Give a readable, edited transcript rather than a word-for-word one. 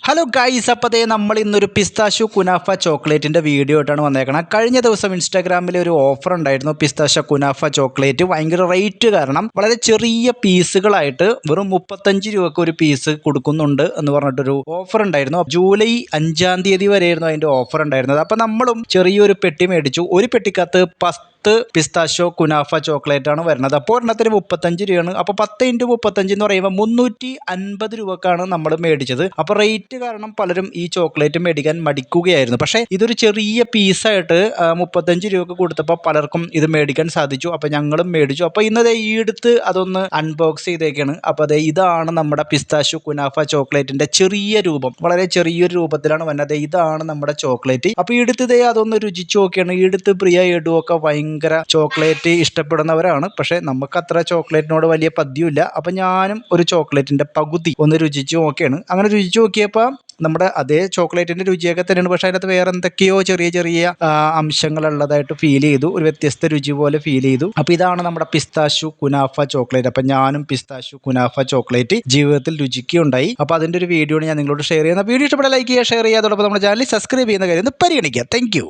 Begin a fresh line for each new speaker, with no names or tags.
Hello guys, അപ്പോൾ നമ്മൾ ഇന്നൊരു പിസ്താഷ്യൂ കുനാഫ ചോക്ലേറ്റിൻ്റെ വീഡിയോ ആയിട്ടാണ് വന്നേക്കണം. കഴിഞ്ഞ ദിവസം ഇൻസ്റ്റാഗ്രാമിൽ ഒരു ഓഫർ ഉണ്ടായിരുന്നു. പിസ്താഷ്യ കുനാഫ ചോക്ലേറ്റ് ഭയങ്കര റേറ്റ് കാരണം വളരെ ചെറിയ പീസുകളായിട്ട് വെറും 35 രൂപക്ക് ഒരു പീസ് കൊടുക്കുന്നുണ്ട് എന്ന് പറഞ്ഞിട്ടൊരു ഓഫർ ഉണ്ടായിരുന്നു. ജൂലൈ 5-ാം തീയതി വരെയായിരുന്നു അതിൻ്റെ ഓഫർ ഉണ്ടായിരുന്നത്. അപ്പോൾ നമ്മളും ചെറിയൊരു പെട്ടി മേടിച്ചു. ഒരു പെട്ടിക്കകത്ത് 10 പിസ്താഷ്യോ കുനാഫ ചോക്ലേറ്റ് ആണ് വരുന്നത്. അപ്പോൾ ഒരെണ്ണത്തിന് 35 രൂപയാണ്. അപ്പോൾ 10 × 35 എന്ന് പറയുമ്പോൾ 350 രൂപക്കാണ് നമ്മൾ മേടിച്ചത്. അപ്പോൾ റേറ്റ് കാരണം പലരും ഈ ചോക്ലേറ്റ് മേടിക്കാൻ മടിക്കുകയായിരുന്നു. പക്ഷേ ഇതൊരു ചെറിയ പീസായിട്ട് 35 രൂപക്ക് കൊടുത്തപ്പോൾ പലർക്കും ഇത് മേടിക്കാൻ സാധിച്ചു. അപ്പോൾ ഞങ്ങളും മേടിച്ചു. അപ്പോൾ ഇന്നതേ ഈ അടുത്ത് അതൊന്ന് അൺബോക്സ് ചെയ്തേക്കാണ്. അപ്പോൾ അതെ, ഇതാണ് നമ്മുടെ പിസ്താഷ്യൂ കുനാഫ ചോക്ലേറ്റിൻ്റെ ചെറിയ രൂപം. വളരെ ചെറിയൊരു രൂപത്തിലാണ് വന്നത്. ഇതാണ് നമ്മുടെ ചോക്ലേറ്റ്. അപ്പോൾ ഈ അടുത്ത് അതൊന്ന് രുചിച്ച് നോക്കിയാണ്. ഈ അടുത്ത് പ്രിയ എടുവൊക്കെ ഭയങ്കര ചോക്ലേറ്റ് ഇഷ്ടപ്പെടുന്നവരാണ്. പക്ഷേ നമുക്ക് അത്ര ചോക്ലേറ്റിനോട് വലിയ പദ്യമില്ല. അപ്പം ഞാനും ഒരു ചോക്ലേറ്റിൻ്റെ പകുതി ഒന്ന് രുചിച്ച് നോക്കിയാണ്. അങ്ങനെ രുചിച്ച് നോക്കിയപ്പോൾ നമ്മുടെ അതേ ചോക്ലേറ്റിൻ്റെ രുചിയൊക്കെ തന്നെയാണ്. പക്ഷേ അതിനകത്ത് വേറെ എന്തൊക്കെയോ ചെറിയ ചെറിയ അംശങ്ങളുള്ളതായിട്ട് ഫീൽ ചെയ്തു. ഒരു വ്യത്യസ്ത രുചി പോലെ ഫീൽ ചെയ്തു. അപ്പോൾ ഇതാണ് നമ്മുടെ പിസ്താഷ്യൂ കുനാഫ ചോക്ലേറ്റ്. അപ്പം ഞാനും പിസ്താഷ്യൂ കുനാഫ ചോക്ലേറ്റ് ജീവിതത്തിൽ രുചിക്കുകയുണ്ടായി. അപ്പോൾ അതിൻ്റെ ഒരു വീഡിയോ ഞാൻ നിങ്ങളോട് ഷെയർ ചെയ്യുന്ന. വീഡിയോ ഇഷ്ടപ്പെട്ട ലൈക്ക് ചെയ്യുക, ഷെയർ ചെയ്യുക. അതോടൊപ്പം നമ്മുടെ ചാനൽ സബ്സ്ക്രൈബ് ചെയ്യുന്ന കാര്യം ഒന്ന് പരിഗണിക്കുക. താങ്ക്